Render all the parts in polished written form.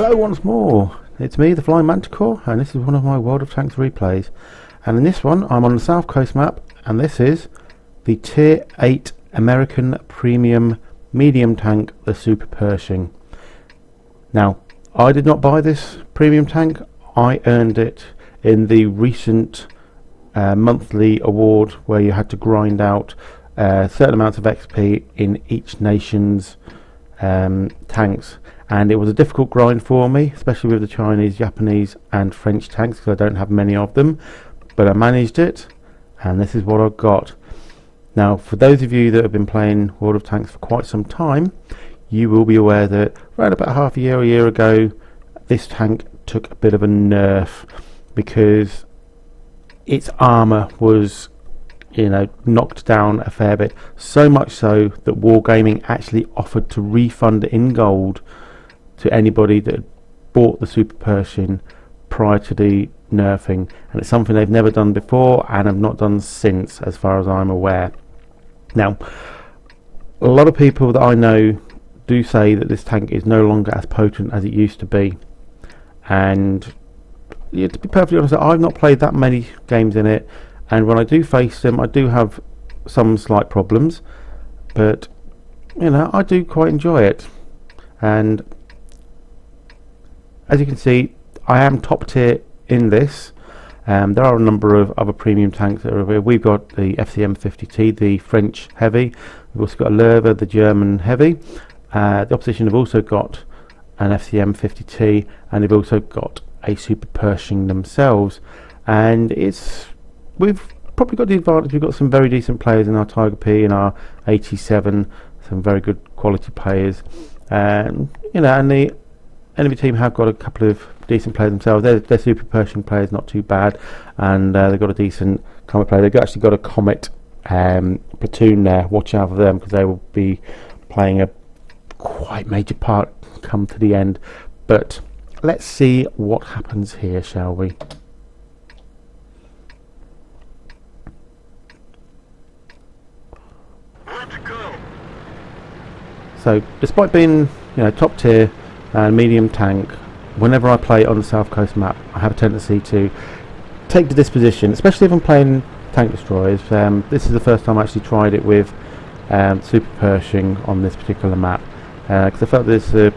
Hello once more, it's me, the Flying Manticore, and this is one of my World of Tanks replays. And in this one, I'm on the South Coast map, and this is the Tier 8 American Premium Medium Tank, the Super Pershing. Now, I did not buy this premium tank, I earned it in the recent monthly award where you had to grind out certain amounts of XP in each nation's tanks. And it was a difficult grind for me, especially with the Chinese, Japanese and French tanks, because I don't have many of them, but I managed it, and this is what I've got. Now, for those of you that have been playing World of Tanks for quite some time, you will be aware that around about half a year ago, this tank took a bit of a nerf because its armour was, you know, knocked down a fair bit, so much so that Wargaming actually offered to refund it in gold to anybody that had bought the Super Pershing prior to the nerfing, and it's something they've never done before and have not done since, as far as I'm aware. Now, a lot of people that I know do say that this tank is no longer as potent as it used to be, and yeah, to be perfectly honest, I've not played that many games in it, and when I do face them I do have some slight problems, but you know, I do quite enjoy it. And as you can see, I am top tier in this. There are a number of other premium tanks that are over here. We've got the FCM 50T, the French heavy. We've also got a Lerva, the German heavy. The opposition have also got an FCM 50T, and they've also got a Super Pershing themselves. And we've probably got the advantage. We've got some very decent players in our Tiger P, in our 87, some very good quality players. You know, and the enemy team have got a couple of decent players themselves. Their Super Pershing players not too bad, and they've got a decent Comet player. They've actually got a Comet platoon there. Watch out for them, because they will be playing a quite major part come to the end. But let's see what happens here, shall we? Let's go. So, despite being, you know, top tier and medium tank, whenever I play on the South Coast map, I have a tendency to take to this position, especially if I'm playing tank destroyers. This is the first time I actually tried it with Super Pershing on this particular map, because I felt this is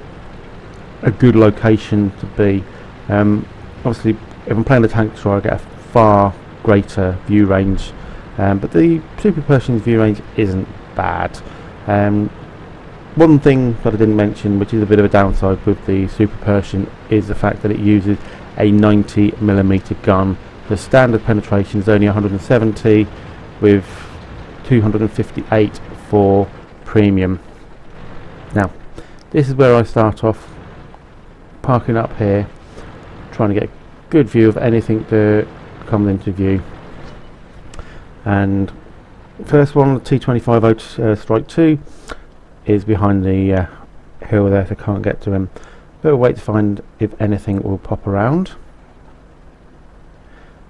a good location to be. Obviously, if I'm playing the tank destroyer, I get a far greater view range, but the Super Pershing's view range isn't bad. One thing that I didn't mention, which is a bit of a downside with the Super Pershing, is the fact that it uses a 90mm gun. The standard penetration is only 170, with 258 for premium. Now, this is where I start off, parking up here, trying to get a good view of anything that comes into view. And first one, the T-25 Strike 2, is behind the hill there, so can't get to him. But we'll wait to find if anything will pop around.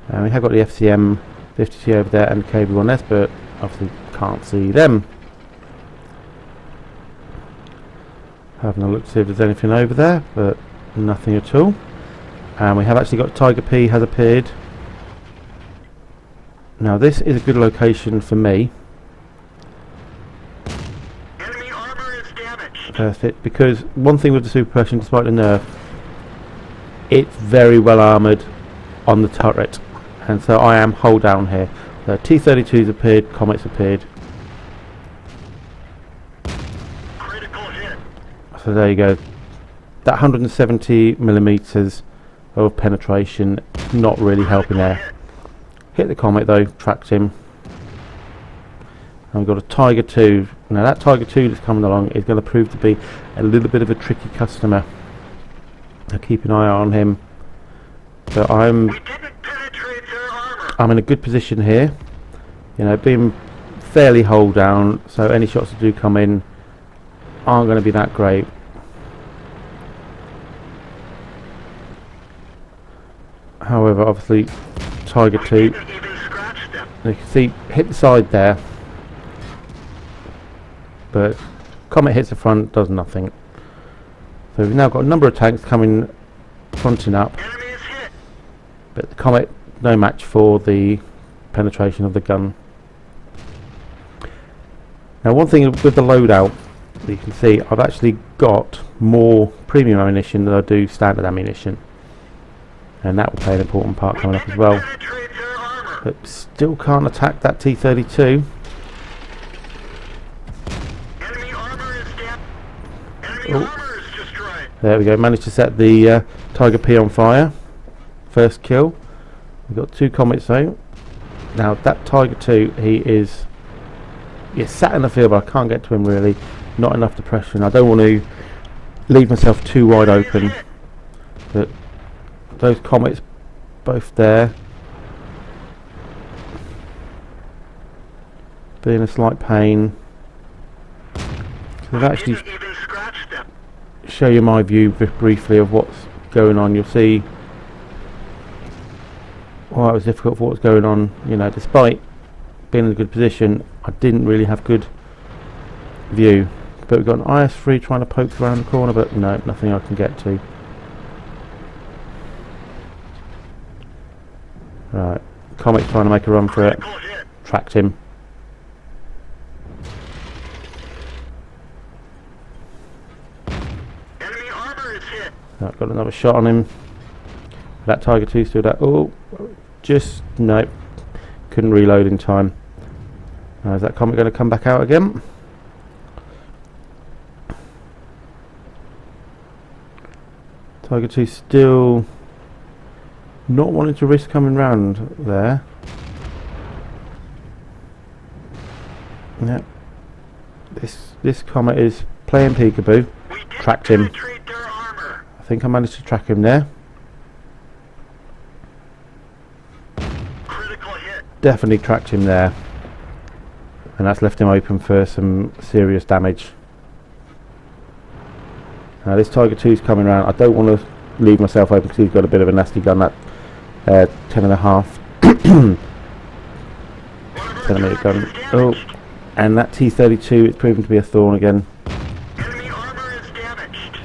We have got the FCM 50T over there and the KB1S, but obviously can't see them. Having a look to see if there's anything over there, but nothing at all. And we have actually got Tiger P has appeared. Now this is a good location for me. Perfect, because one thing with the Super Pershing, despite the nerf, it's very well armoured on the turret, and so I am hull down here. The T-32's appeared, Comets appeared. Critical hit. So there you go. That 170mm of penetration, not really helping there. Hit the Comet though, tracked him. And we've got a Tiger 2. Now that Tiger 2 that's coming along is going to prove to be a little bit of a tricky customer. Now keep an eye on him. But I'm in a good position here. You know, being fairly hull down, so any shots that do come in aren't going to be that great. However, obviously, Tiger 2, you can see, hit the side there. But Comet hits the front, does nothing. So we've now got a number of tanks coming, fronting up, Enemy is hit. but the Comet no match for the penetration of the gun. Now one thing with the loadout, you can see I've actually got more premium ammunition than I do standard ammunition, and that will play an important part coming up as well. Penetrate their armor. But still can't attack that T-32. Enemy armor is down. Enemy Oh. armor is destroyed. There we go, managed to set the Tiger P on fire. First kill. We've got 2 Comets though. Now that Tiger 2, he's sat in the field, but I can't get to him really. Not enough to pressure him. I don't want to leave myself too wide open. But those Comets both there, being a slight pain. So they've actually Didn't even scratch them. show you my view briefly of what's going on. You'll see why it was difficult for what's going on. You know, despite being in a good position, I didn't really have good view. But we've got an IS-3 trying to poke around the corner, but no, nothing I can get to. Right, Comet's trying to make a run for it. Critical hit. Tracked him. Enemy armor is hit. Right, got another shot on him. That Tiger 2 stood up. Oh, just no. Couldn't reload in time. Now, is that Comet going to come back out again? Tiger 2 still not wanting to risk coming round there. Yep. This Comet is playing peekaboo. We didn't Tracked him. penetrate their armor. I think I managed to track him there. Critical hit. Definitely tracked him there. And that's left him open for some serious damage. Now this Tiger 2's coming around. I don't want to leave myself open because he's got a bit of a nasty gun, that 10.5 centimeter gun. Oh, and that T-32 is proving to be a thorn again. Enemy armor is damaged.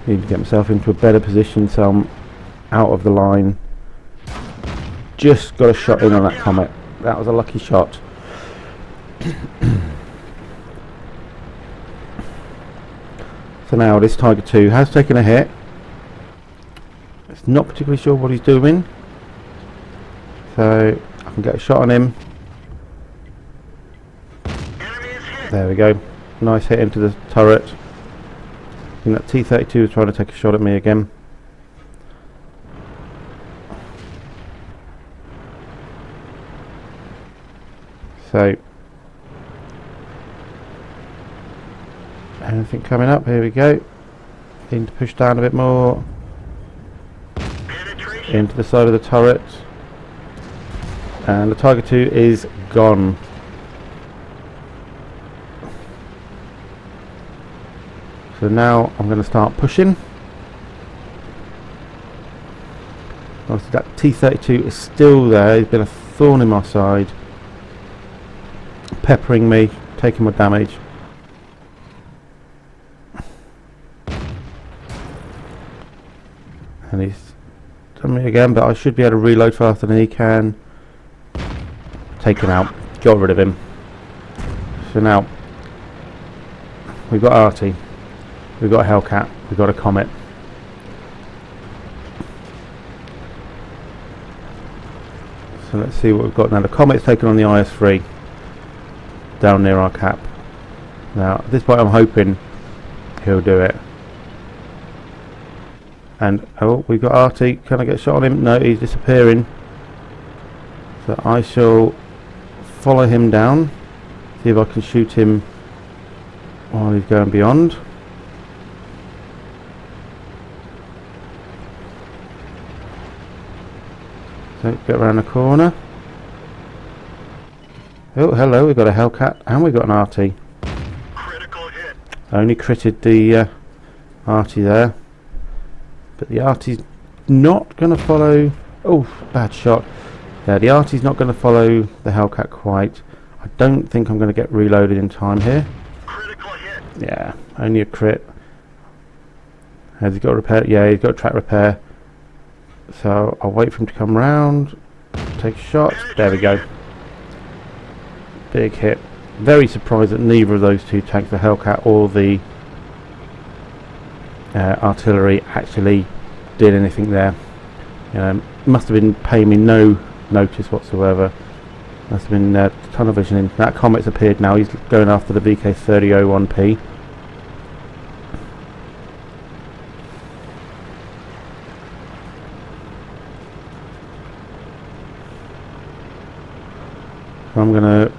Need to get myself into a better position so I'm out of the line. Just got a shot in on that Comet. That was a lucky shot. So now this Tiger 2 has taken a hit. It's not particularly sure what he's doing. So I can get a shot on him. Enemy is hit. There we go. Nice hit into the turret. I think that T-32 is trying to take a shot at me again. So, anything coming up? Here we go. Need to push down a bit more Penetration. into the side of the turret, and the Tiger 2 is gone. So now I'm going to start pushing. Obviously that T-32 is still there. He's been a thorn in my side, peppering me, taking my damage. And he's done me again, but I should be able to reload faster than he can. Take him out. Got rid of him. So now we've got Artie, we've got a Hellcat, we've got a Comet. So let's see what we've got now. The Comet's taken on the IS-3 down near our cap. Now at this point I'm hoping he'll do it. And oh, we've got Artie. Can I get a shot on him? No, he's disappearing. So I shall follow him down, see if I can shoot him while he's going beyond. So get around the corner. Oh, hello, we've got a Hellcat and we've got an Artie. Critical hit. Only critted the Artie there. But the Artie's not going to follow... Oh, bad shot. Yeah, the Artie's not going to follow the Hellcat quite. I don't think I'm going to get reloaded in time here. Critical hit. Yeah, Only a crit. Has he got a repair? Yeah, he's got a track repair. So I'll wait for him to come round. Take a shot. There we go. Big hit. Very surprised that neither of those two tanks, the Hellcat or the artillery, actually did anything there. Must have been paying me no notice whatsoever. Must have been tunnel vision in. That Comet's appeared now. He's going after the VK3001P. So I'm going to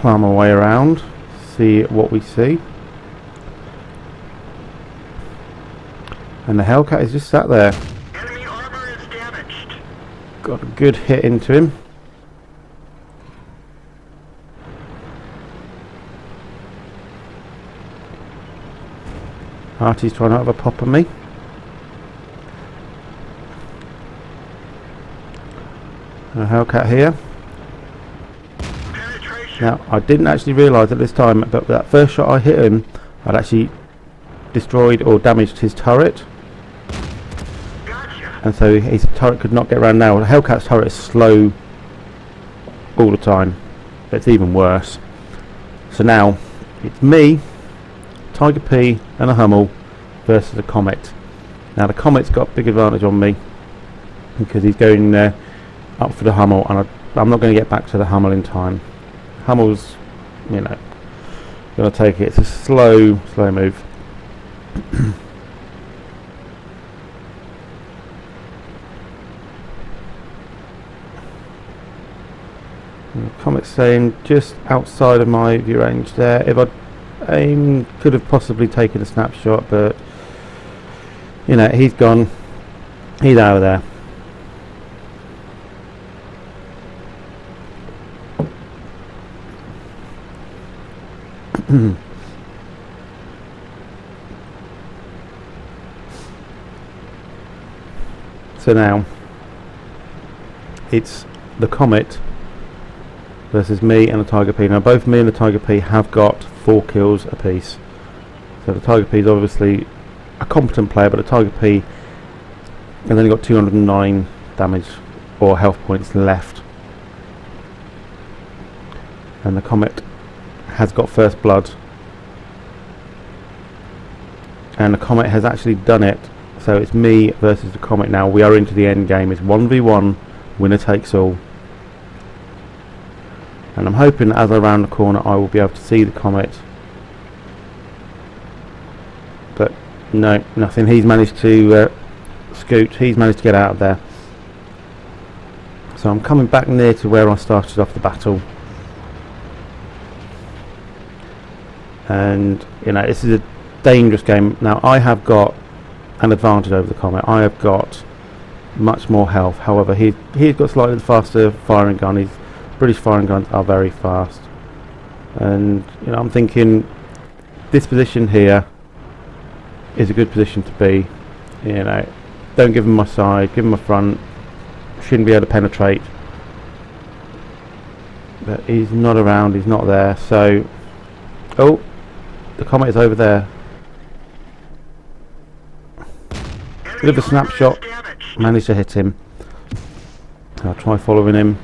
plough my way around, see what we see. And the Hellcat is just sat there. Enemy armor is damaged. Got a good hit into him. Artie's trying to have a pop at me. And a Hellcat here. Now, I didn't actually realise at this time, but that first shot I hit him, I'd actually destroyed or damaged his turret. Gotcha. And so his turret could not get around now. The Hellcat's turret is slow all the time. But it's even worse. So now, it's me, Tiger P and a Hummel versus the Comet. Now the Comet's got a big advantage on me because he's going up for the Hummel, and I'm not going to get back to the Hummel in time. Hummel's, going to take it. It's a slow move. The Comet's staying just outside of my view range there. If I'd aim, could have possibly taken a snapshot, but he's gone. He's out of there. So now it's the Comet versus me and the Tiger P. Now both me and the Tiger P have got 4 kills apiece. So the Tiger P is obviously a competent player, but the Tiger P has only got 209 damage or health points left. And the Comet has got first blood. And the Comet has actually done it. So it's me versus the Comet now. We are into the end game. It's 1v1, winner takes all. And I'm hoping as I round the corner I will be able to see the Comet. But no, nothing. He's managed to scoot. He's managed to get out of there. So I'm coming back near to where I started off the battle. And this is a dangerous game. Now I have got an advantage over the Comet. I have got much more health. However, he's got slightly faster firing gun. His British firing guns are very fast. And I'm thinking this position here is a good position to be. Don't give him my side, give him my front. Shouldn't be able to penetrate. But he's not around, he's not there. So, oh, the Comet is over there. Bit of a snapshot, managed to hit him. I'll try following him,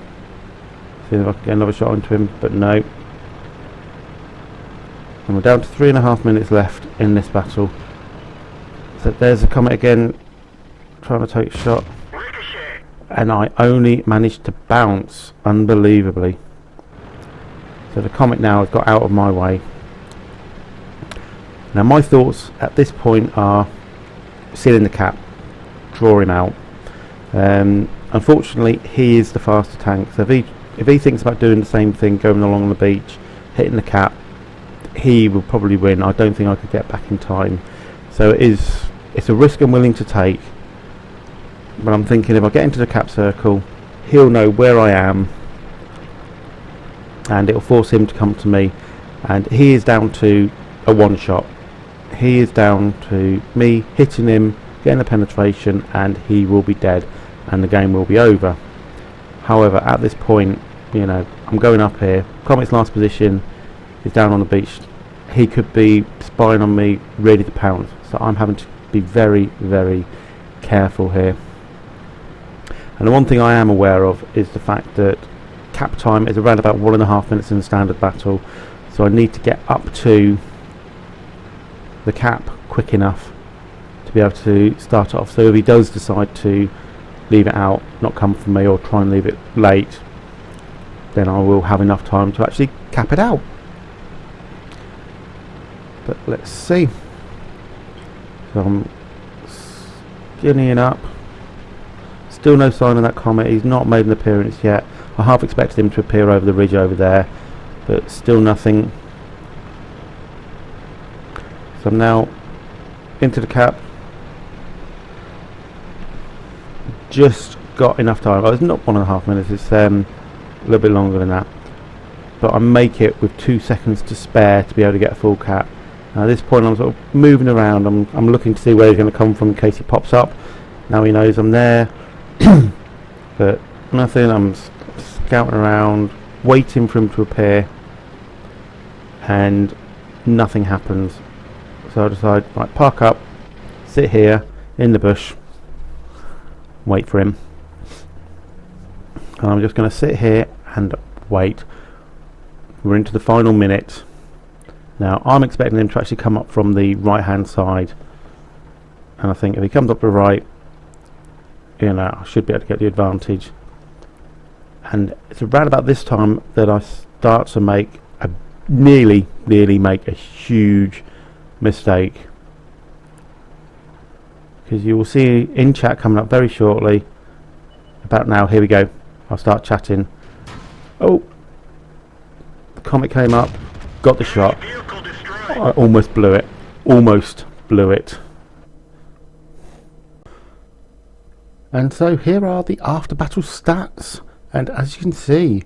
see if I can get another shot onto him, but no. And we're down to 3.5 minutes left in this battle. So there's the Comet again, trying to take a shot. And I only managed to bounce, unbelievably. So the Comet now has got out of my way. Now my thoughts at this point are sealing the cap, draw him out. Unfortunately, he is the faster tank, so if he thinks about doing the same thing, going along the beach, hitting the cap, he will probably win. I don't think I could get back in time. So it's a risk I'm willing to take. But I'm thinking if I get into the cap circle, he'll know where I am, and it'll force him to come to me. And he is down to a one shot. He is down to me hitting him, getting a penetration, and he will be dead and the game will be over. However, at this point, I'm going up here. Comet's last position is down on the beach. he could be spying on me, ready to pounce. So I'm having to be very, very careful here. And the one thing I am aware of is the fact that cap time is around about 1.5 minutes in the standard battle, so I need to get up to the cap quick enough to be able to start it off. So if he does decide to leave it out, not come for me, or try and leave it late, then I will have enough time to actually cap it out. But let's see. So I'm skinnying up. Still no sign of that comet. He's not made an appearance yet. I half expected him to appear over the ridge over there, but still nothing. So I'm now into the cap. Just got enough time. Oh, it's not 1.5 minutes. It's a little bit longer than that. But I make it with 2 seconds to spare to be able to get a full cap. Now at this point I'm sort of moving around. I'm looking to see where he's going to come from in case he pops up. Now he knows I'm there. But nothing. I'm scouting around, waiting for him to appear, and nothing happens. So I decide, right, park up, sit here in the bush, wait for him. And I'm just going to sit here and wait. We're into the final minute. Now I'm expecting him to actually come up from the right hand side, and I think if he comes up the right, you know, I should be able to get the advantage. And it's around about this time that I start to make a nearly make a huge mistake, because you will see in chat coming up very shortly. About now, here we go. I'll start chatting. Oh, the comet came up, got the shot. I almost blew it. Almost blew it. And so here are the after battle stats, and as you can see,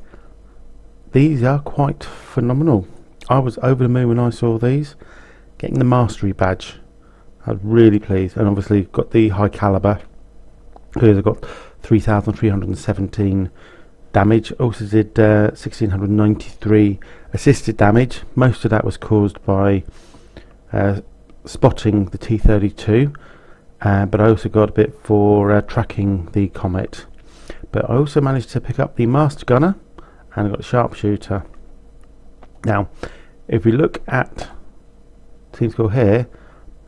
these are quite phenomenal. I was over the moon when I saw these. Getting the mastery badge, I was really pleased, and obviously got the high caliber. Here's I got 3,317 damage. Also did 1,693 assisted damage. Most of that was caused by spotting the T-32. But I also got a bit for tracking the comet. But I also managed to pick up the master gunner, and I got the sharpshooter. Now, if we look at team score here,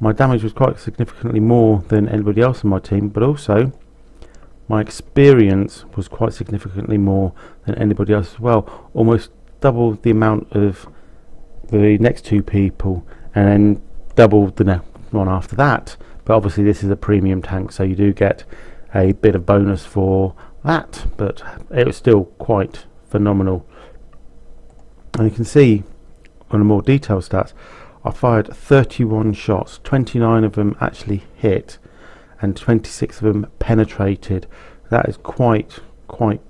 my damage was quite significantly more than anybody else in my team, but also my experience was quite significantly more than anybody else as well. Almost double the amount of the next two people, and then double the one after that. But obviously this is a premium tank, so you do get a bit of bonus for that, but it was still quite phenomenal. And you can see on the more detailed stats, I fired 31 shots, 29 of them actually hit, and 26 of them penetrated. That is quite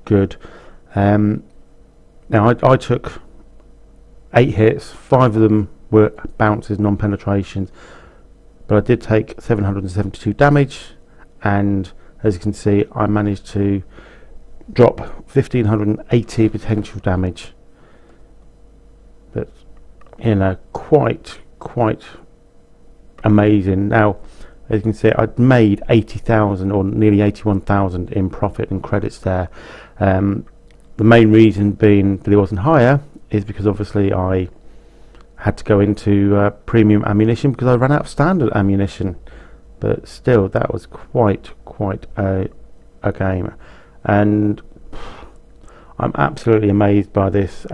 good. Now I took 8 hits, 5 of them were bounces, non-penetrations, but I did take 772 damage, and as you can see, I managed to drop 1,580 potential damage. But you know, quite amazing. Now, as you can see, I'd made 80,000 or nearly 81,000 in profit and credits there. The main reason being that it wasn't higher is because obviously I had to go into premium ammunition because I ran out of standard ammunition. But still, that was quite a game, and I'm absolutely amazed by this.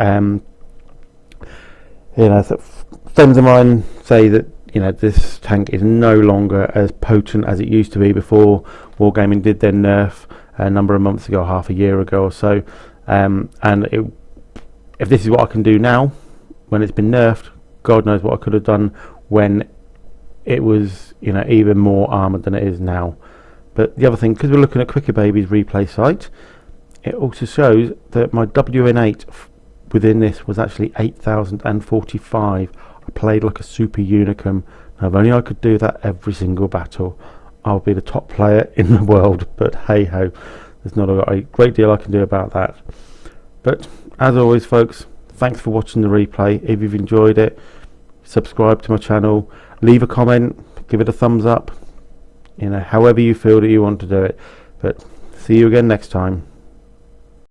You know, friends of mine say that, you know, this tank is no longer as potent as it used to be before Wargaming did their nerf a number of months ago, half a year ago or so. And if this is what I can do now, when it's been nerfed, God knows what I could have done when it was, you know, even more armoured than it is now. But the other thing, because we're looking at Quicker Baby's replay site, it also shows that my WN8 within this was actually 8,045. I played like a super unicum. Now, if only I could do that every single battle, I'll be the top player in the world. But hey ho, there's not a great deal I can do about that. But as always, folks, thanks for watching the replay. If you've enjoyed it, subscribe to my channel, leave a comment, give it a thumbs up, you know, however you feel that you want to do it. But see you again next time.